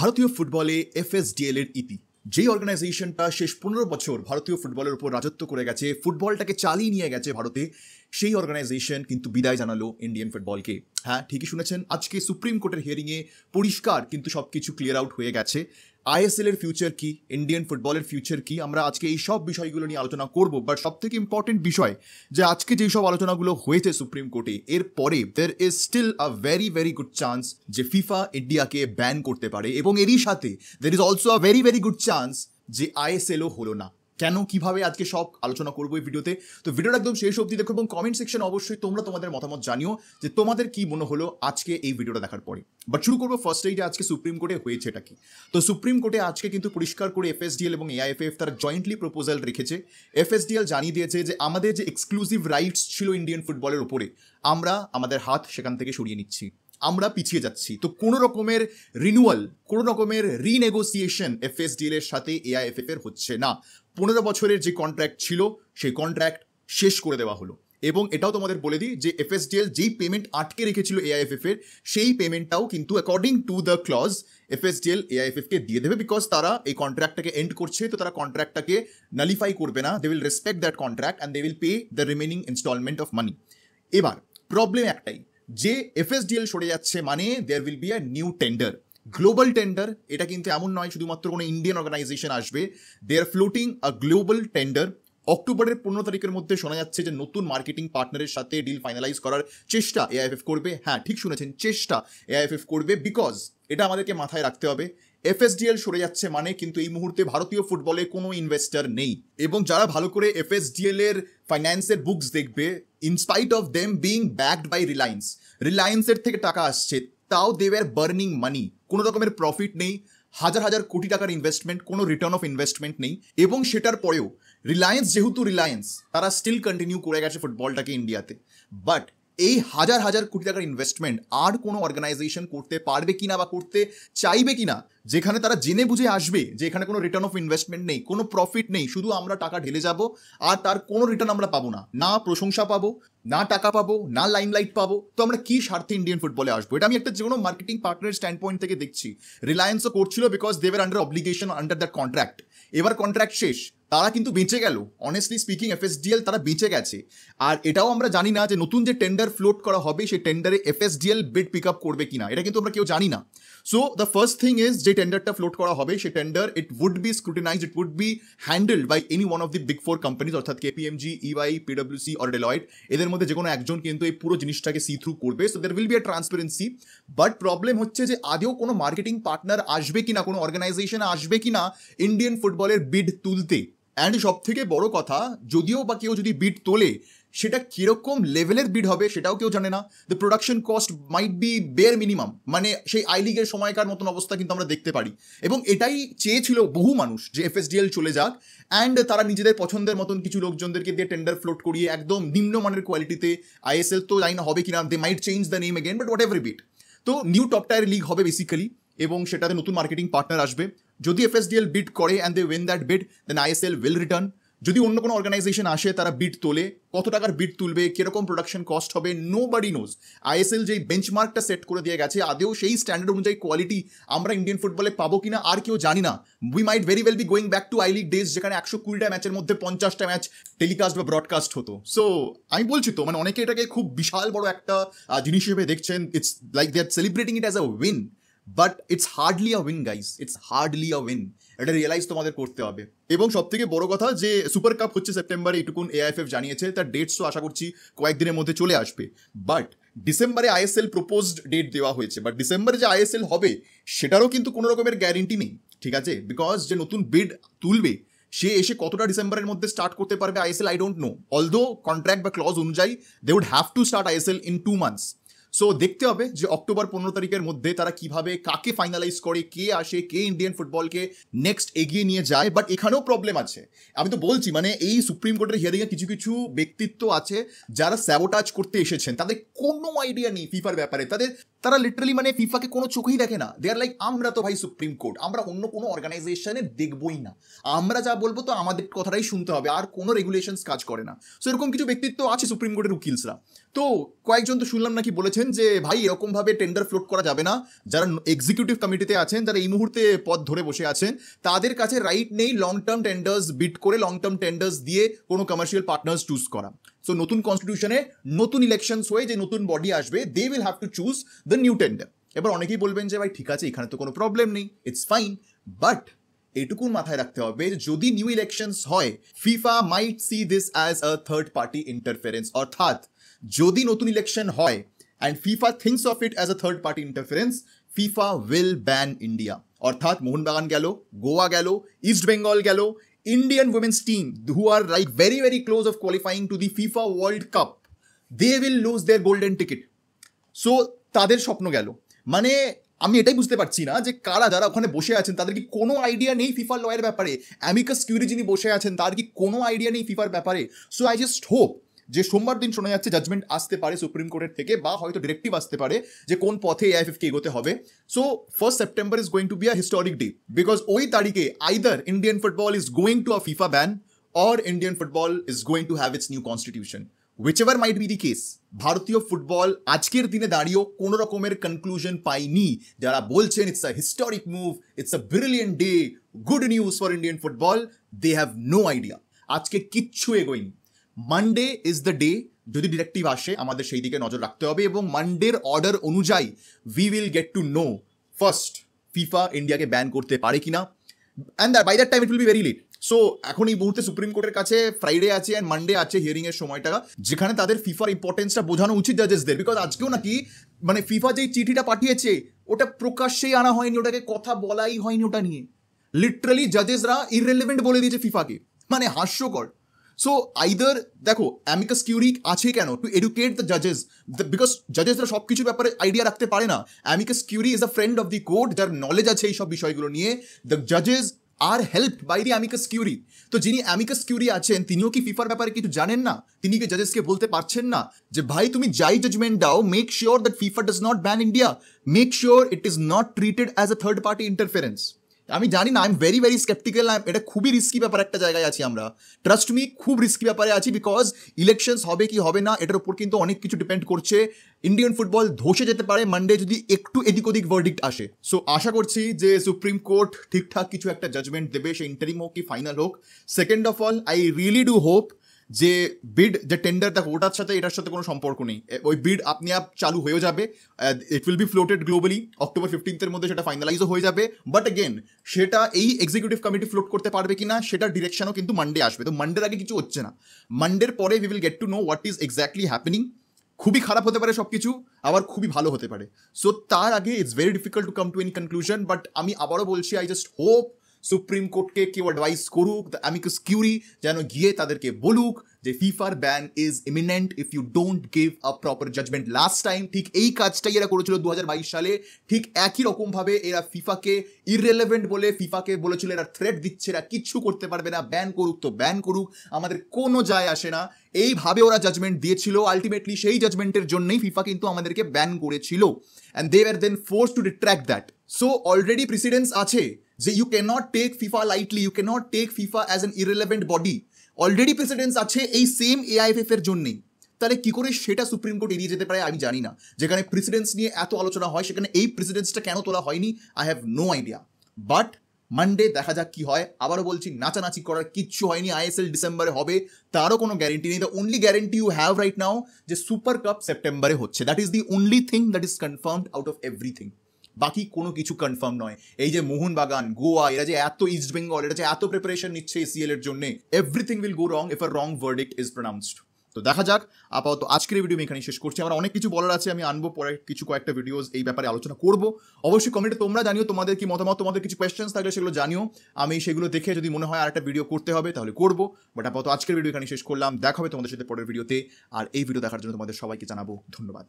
ভারতীয় ফুটবলে এফএসডিএল এর ইতি, যেই অর্গানাইজেশনটা শেষ 15 বছর ভারতীয় ফুটবলের উপর রাজত্ব করে গেছে, ফুটবলটাকে চালিয়ে নিয়ে গেছে ভারতে, সেই অর্গানাইজেশন কিন্তু বিদায় জানালো ইন্ডিয়ান ফুটবলকে। হ্যাঁ, ঠিকই শুনেছেন, আজকে সুপ্রিম কোর্টের হিয়ারিংয়ে পরিষ্কার কিন্তু সবকিছু ক্লিয়ার আউট হয়ে গেছে। আইএসএল এর ফিউচার কি, ইন্ডিয়ান ফুটবলের ফিউচার কি, আমরা আজকে এই সব বিষয়গুলো নিয়ে আলোচনা করব। বাট সব থেকে ইম্পর্টেন্ট বিষয় যে আজকে যেই সব আলোচনাগুলো হয়েছে সুপ্রিম কোর্টে, এর পরে there is still a very very good chance যে ফিফা ইন্ডিয়াকে ব্যান করতে পারে, এবং এরই সাথে there is also a very very good chance যে আইএসএলও হলো না। কেন, কিভাবে, আজকে সব আলোচনা করবো এই ভিডিওতে। তো ভিডিওটা একদম শেষ অবধি দেখো, এবং কমেন্ট সেকশনে অবশ্যই তোমরা তোমাদের মতামত জানিও যে তোমাদের কি মনে হলো আজকে এই ভিডিওটা দেখার পরে। বাট শুরু করবো ফার্স্টেই যে আজকে সুপ্রিম কোর্টে হয়েছে এটা কি। তো সুপ্রিম কোর্টে আজকে কিন্তু পরিষ্কার করে এফএসডিএল এবং এআইএফএফ তারা জয়েন্টলি প্রপোজাল রেখেছে। এফএসডিএল জানিয়ে দিয়েছে যে আমাদের যে এক্সক্লুসিভ রাইটস ছিল ইন্ডিয়ান ফুটবলের উপরে, আমরা আমাদের হাত সেখান থেকে সরিয়ে নিচ্ছি, আমরা পিছিয়ে যাচ্ছি। তো কোনো রকমের রিনিউয়াল, কোনো রকমের রিনেগোসিয়েশন এফএসডিএল এর সাথে এআইএফএফ এর হচ্ছে না। 15 বছরের যে কন্ট্রাক্ট ছিল সেই কন্ট্রাক্ট শেষ করে দেওয়া হলো। এবং এটাও তোমাদের বলে দিই যে এফএসডিএল যেই পেমেন্ট আটকে রেখেছিল এআইএফএফ এর, সেই পেমেন্টটাও কিন্তু according to the clause FSDL AIFF কে দিয়ে দেবে, বিকজ তারা এই কন্ট্রাক্টটাকে এন্ড করছে। তো তারা কন্ট্রাক্টটাকে নালিফাই করবে না, they will respect that contract and they will pay the remaining instalment of money. এবার প্রবলেম একটাই, যে এফএসডিএল সরে যাচ্ছে মানে there will be a new tender, global tender. এটা কিন্তু এমন নয় শুধুমাত্র কোনো ইন্ডিয়ান অর্গানাইজেশন আসবে, they are floating a global tender. অক্টোবরের 15 তারিখের মধ্যে শোনা যাচ্ছে যে নতুন মার্কেটিং পার্টনারের সাথে ডিল ফাইনালাইজ করার চেষ্টা এআইএফএফ করবে। হ্যাঁ, ঠিক শুনেছেন, চেষ্টা এআইএফএফ করবে, বিকজ এটা আমাদেরকে মাথায় রাখতে হবে। এফএসডিএল সরে যাচ্ছে মানে কিন্তু এই মুহূর্তে ভারতীয় ফুটবলে কোনো ইনভেস্টর নেই। এবং যারা ভালো করে এফএসডিএল এর ফাইন্যান্সের বুকস দেখবে, in spite of them being backed by রিলায়েন্সের থেকে টাকা আসছে, তাও দে ওয়্যার বার্নিং মানি, কোনো রকমের প্রফিট নেই, হাজার হাজার কোটি টাকার ইনভেস্টমেন্ট, কোনো রিটার্ন অফ ইনভেস্টমেন্ট নেই। এবং সেটার পরেও রিলায়েন্স, যেহেতু রিলায়েন্স, তারা স্টিল কন্টিনিউ করে গেছে ফুটবলটাকে ইন্ডিয়াতে। বাট এই হাজার হাজার কোটি টাকার ইনভেস্টমেন্ট আর কোনো অর্গানাইজেশন করতে পারবে কিনা বা করতে চাইবে কিনা, যেখানে তারা জেনে বুঝে আসবে যে এখানে কোনো রিটার্ন অফ ইনভেস্টমেন্ট নেই, কোনো প্রফিট নেই, শুধু আমরা টাকা ঢেলে যাব আর তার কোনো রিটার্ন আমরা পাবো না, না প্রশংসা পাবো, না টাকা পাবো, না লাইমলাইট পাবো। তো আমরা কি স্বার্থে ইন্ডিয়ান ফুটবলে আসবো? এটা আমি একটা যে কোনো মার্কেটিং পার্টনারের স্ট্যান্ড পয়েন্ট থেকে দেখছি। রিলায়েন্সও করছিল, because they were under obligation under that contract. এবার কন্ট্রাক্ট শেষ, তারা কিন্তু বেঁচে গেল, অনেস্টলি স্পিকিং এফএসডিএল তারা বেঁচে গেছে। আর এটাও আমরা জানি না যে নতুন যে টেন্ডার ফ্লোট করা হবে সেই টেন্ডারে এফএসডিএল বিড পিক আপ করবে কিনা, এটা কিন্তু আমরা কেউ জানি না। So the first thing is, যে টেন্ডারটা ফ্লোট করা হবে সেই tender it would be scrutinised, it would be handled by any one of the big 4 companies, অর্থাৎ কেপিএমজি, ইওয়াই, পিডব্লিউসি অর ডেলয়েট। এদের মধ্যে যে কোনো একজন কিন্তু এই পুরো জিনিসটাকে সি থ্রু করবে। So there will be a transparency. But problem হচ্ছে যে আদেও কোনো মার্কেটিং পার্টনার আসবে কিনা, কোনো অর্গানাইজেশন আসবে কিনা ইন্ডিয়ান ফুটবলের বিড তুলতে। অ্যান্ড সব থেকে বড় কথা, যদিও বা কেউ যদি বিড তোলে, সেটা কিরকম লেভেলের বিড হবে সেটাও কেউ জানে না। The production cost might be bear minimum, মানে সেই আই লিগের সময়কার মতন অবস্থা কিন্তু আমরা দেখতে পারি। এবং এটাই চেয়েছিল বহু মানুষ যে এফএসডিএল চলে যাক, অ্যান্ড তারা নিজেদের পছন্দের মতন কিছু লোকজনদেরকে দিয়ে টেন্ডার ফ্লোট করিয়ে একদম নিম্নমানের কোয়ালিটিতে আইএসএল তো জানি না হবে কিনা, they might change the name again, but whatever be it. তো নিউ টপ টায়ার লিগ হবে বেসিক্যালি, এবং সেটাতে নতুন মার্কেটিং পার্টনার আসবে। যদি এফএসডিএল বিড করে and they win that bid, then ISL will return. যদি অন্য কোনো অর্গানাইজেশন আসে, তারা বিড তোলে, কত টাকার বিড তুলবে, কিরকম প্রোডাকশন কস্ট হবে, নোবডি নোজ। আইএসএল যেই বেঞ্চমার্কটা সেট করে দিয়ে গেছে, আদেও সেই স্ট্যান্ডার্ড অনুযায়ী কোয়ালিটি আমরা ইন্ডিয়ান ফুটবলে পাবো কিনা আর কেউ জানি না। We might very well be going back to I league days, যেখানে 120টা ম্যাচের মধ্যে 50টা ম্যাচ টেলিকাস্ট বা ব্রডকাস্ট হতো। সো আমি বলছি তো, মানে অনেকে এটাকে খুব বিশাল বড় একটা জিনিস হিসেবে দেখছেন। It's like they are celebrating it as a win, but it's hardly a win guys, it's hardly a win. এটা রিয়েলাইজ তোমাদের করতে হবে। এবং সব থেকে বড় কথা, যে সুপার কাপ হচ্ছে সেপ্টেম্বরে, এটুকুন এআইএফএফ জানিয়েছে, তার ডেটসও আশা করছি কয়েকদিনের মধ্যে চলে আসবে। বাট ডিসেম্বরে আইএসএল প্রপোজড ডেট দেওয়া হয়েছে, বাট ডিসেম্বরে যে আইএসএল হবে সেটারও কিন্তু কোনো রকমের গ্যারেন্টি নেই, ঠিক আছে? বিকজ যে নতুন বিড তুলবে সে এসে কতটা ডিসেম্বরের মধ্যে স্টার্ট করতে পারবে ISL, I don't know. Although contract বা ক্লজ অনুযায়ী they would have to start ISL in 2 months। সো দেখতে হবে যে অক্টোবর 15 তারিখের মধ্যে তারা কিভাবে কাকে ফাইনালাইজ করে, কে আসে, কে ইন্ডিয়ান ফুটবলকে নেক্সট এগিয়ে নিয়ে যায়। বাট এখানেও প্রবলেম আছে, আমি তো বলছি, মানে এই সুপ্রিম কোর্টের হিয়ারিংয়ে কিছু কিছু ব্যক্তিত্ব আছে যারা স্যাবোটাজ করতে এসেছেন, তাদের কোনো আইডিয়া নেই ফিফার ব্যাপারে। তারা লিটারালি মানে ফিফাকে কোনো চোখেই দেখে না। দে আর লাইক, আমরা তো ভাই সুপ্রিম কোর্ট, আমরা অন্য কোনো অর্গানাইজেশনে দেখবই না, আমরা যা বলবো তো আমাদের কথাটাই শুনতে হবে, আর কোনো রেগুলেশনস কাজ করে না। সো এরকম কিছু ব্যক্তিত্ব আছে সুপ্রিম কোর্টের উকিলসরা। তো কয়েকজন তো শুনলাম নাকি বলেছেন যে ভাই এরকম ভাবে টেন্ডার ফ্লোট করা যাবে না, যারা এক্সিকিউটিভ কমিটিতে আছেন, যারা এই মুহূর্তে পদ ধরে বসে আছেন, তাদের কাছে রাইট নেই লং টার্ম টেন্ডার্স বিড করে লং টার্ম টেন্ডার্স দিয়ে কোনো কমার্শিয়াল পার্টনার্স চুজ করা। সো নতুন কনস্টিটিউশনে নতুন ইলেকশনস হয়ে যে নতুন বডি আসবে, they will have to choose the new tender. এবার অনেকেই বলবেন যে ভাই ঠিক আছে, এখানে তো কোনো প্রবলেম নেই, ইটস ফাইন, বাট এটুকুন মাথায় রাখতে হবে যদি নিউ ইলেকশনস হয়, FIFA might see this as a third party interference. অর্থাৎ যদি নতুন ইলেকশন হয় and FIFA thinks of it as a third party interference, FIFA will ban India. অর্থাৎ মোহনবাগান গেল, গোয়া গেল, ইস্ট বেঙ্গল গেল, Indian women's team who are like very very close of qualifying to the FIFA world cup, they will lose their golden ticket. So তাদের স্বপ্ন গেল। মানে আমি এটাই বুঝতে পারছি না যে কারা যারা ওখানে বসে আছেন তাদের কি কোনো আইডিয়া নেই ফিফা লয়ের ব্যাপারে? অ্যামিকাস কিউরি যিনি বসে আছেন তার কি কোনো আইডিয়া নেই ফিফার ব্যাপারে? সো আই জাস্ট হোপ যে সোমবার দিন শোনা যাচ্ছে জাজমেন্ট আসতে পারে সুপ্রিম কোর্টের থেকে, বা হয়তো ডিরেক্টিভ আসতে পারে যে কোন পথে এআইএফএফকে এগোতে হবে। So 1st September is going to be a historic day, because ওই তারিখে either Indian football is going to a FIFA ban or Indian football is going to have its new constitution. whichever might be the case, ভারতীয় football আজকের দিনে দাঁড়িয়েও কোনো রকমের conclusion পাইনি। যারা বলছেন it's a historic move, it's a brilliant day, good news for Indian football, they have no idea. আজকে কিচ্ছু এগোয়নি। মানডে ইজ দ্য ডে, যদি ডিরেক্টিভ আসে আমাদের সেই দিকে নজর রাখতে হবে, এবং মানডের অর্ডার অনুযায়ী we will get to know first FIFA ইন্ডিয়াকে ব্যান করতে পারে কিনা, and by that time it will be very late. So এখন এই মুহূর্তে সুপ্রিম কোর্টের কাছে ফ্রাইডে আছে অ্যান্ড মানডে আছে হিয়ারিং এর সময়টা, যেখানে তাদের ফিফার ইম্পর্টেন্সটা বোঝানো উচিত জাজেসদের। বিকজ আজকেও নাকি মানে ফিফা যেই চিঠিটা পাঠিয়েছে ওটা প্রকাশ্যেই আনা হয়নি, ওটাকে কথা বলাই হয়নি ওটা নিয়ে। লিটারালি জাজেসরা ইররেলেভেন্ট বলে দিয়েছে ফিফাকে, মানে হাস্যকর। সো আইদার দেখো অ্যামিকাস কিউরি আছে কেন? টু এডুকেট দ্য জাজেস, বিকজ জাজেসরা সব কিছুর ব্যাপারে আইডিয়া রাখতে পারে না। Amicus curiae is a friend of the court, যার নলেজ আছে এই সব বিষয়গুলো নিয়ে। দ্য জাজেস are help by the amicus curiae. তো যিনি অ্যামিকাস কিউরি আছেন তিনিও কি ফিফার ব্যাপারে কিছু জানেন না? তিনি কি জাজেসকে বলতে পারছেন না যে ভাই তুমি যাই জাজমেন্ট দাও, make sure that FIFA does not ban India, make sure it is not treated as a third party interference? আমি জানি না, I am very very sceptical. এটা খুবই রিস্কি ব্যাপার, একটা জায়গায় আছি আমরা, ট্রাস্ট মি, খুব রিস্কি ব্যাপারে আছি। বিকজ ইলেকশনস হবে কি হবে না এটার উপর কিন্তু অনেক কিছু ডিপেন্ড করছে। ইন্ডিয়ান ফুটবল ধসে যেতে পারে মানডে যদি একটু এদিক ওদিক ভার্ডিক্ট আসে। সো আশা করছি যে সুপ্রিম কোর্ট ঠিকঠাক কিছু একটা জাজমেন্ট দেবে, সে ইন্টারিম হোক কি ফাইনাল হোক। Second of all, I really do hope যে বিড যে টেন্ডার, দেখো ওটার সাথে এটার সাথে কোনো সম্পর্ক নেই। ওই বিড আপনি আপ চালু হয়ে যাবে, ইট will B floated globally, October 15 মধ্যে সেটা ফাইনালাইজও হয়ে যাবে। বাট অ্যাগেন সেটা এই এক্সিকিউটিভ কমিটি ফ্লোট করতে পারবে কিনা সেটার ডিরেকশনও কিন্তু মানডে আসবে। তো মানডের আগে কিছু হচ্ছে না, মানডের পরে we will get to know what is exactly happening. খুবই খারাপ হতে পারে সব কিছু, আবার খুবই ভালো হতে পারে। সো তার আগে it's very difficult to come to any conclusion. But আমি আবারও বলছি, আই জাস্ট হোপ সুপ্রিম কোর্টকে কেউ অ্যাডভাইস করুক, দ্য অ্যামিকাস কিউরি যেন গিয়ে তাদেরকে বলুক যে ফিফার ban is imminent if you don't give a proper judgement. Last time ঠিক এই কাজটাই এরা করেছিল 2022 সালে, ঠিক একই রকমভাবে এরা ফিফাকে ইররেলেভেন্ট বলে ফিফাকে বলেছিল এরা থ্রেট দিচ্ছে, এরা কিচ্ছু করতে পারবে না, ব্যান করুক তো ব্যান করুক, আমাদের কোনো যায় আসে না। এইভাবে ওরা জাজমেন্ট দিয়েছিল। আলটিমেটলি সেই জাজমেন্টের জন্যই ফিফা কিন্তু আমাদেরকে ব্যান করেছিল, and they were then force to retract that. So already precedence আছে যে you can not take FIFA lightly, you can not take FIFA as an irrelevant body. Already precedence আছে এই same AIFF এর জন্যই। তাহলে কি করে সেটা সুপ্রিম কোর্ট এড়িয়ে যেতে পারে আমি জানি না। যেখানে প্রেসিডেন্স নিয়ে এত আলোচনা হয় সেখানে এই প্রেসিডেন্সটা কেন তোলা হয়নি, I have no idea. But Monday দেখা যাক কি হয়। আবারও বলছি, নাচানাচি করার কিচ্ছু হয়নি। আইএসএল ডিসেম্বরে হবে তারও কোনো গ্যারেন্টি নেই। The only guarantee you have right now যে সুপার কাপ সেপ্টেম্বরে হচ্ছে, that is the only thing that is confirmed out of everything. বাকি কোনো কিছু কনফার্ম নয়। এই যে মোহনবাগান, গোয়া, এরা যে এত, ইস্ট বেঙ্গল, এরা যে এত প্রিপারেশন নিচ্ছে এসিএল এর জন্য, everything will go wrong if a wrong verdict is প্রনাউন্সড। তো দেখা যাক। আপাতত আজকের ভিডিও আমি এখানে শেষ করছি। আমার অনেক কিছু বলার আছে, আমি আনবো পরে কয়েকটা ভিডিওস এই ব্যাপারে আলোচনা করব। অবশ্যই কমেন্টে তোমরা জানিও তোমাদের কি মতামত, তোমাদের কিছু কোয়েশ্চেন্স থাকলে সেগুলো জানিও। আমি সেগুলো দেখে যদি মনে হয় আর একটা ভিডিও করতে হবে তাহলে করব। বাট আপাতত আজকের ভিডিও এখানে শেষ করলাম। দেখা হবে তোমাদের সাথে পরের ভিডিওতে। আর এই ভিডিও দেখার জন্য তোমাদের সবাইকে জানাবো ধন্যবাদ।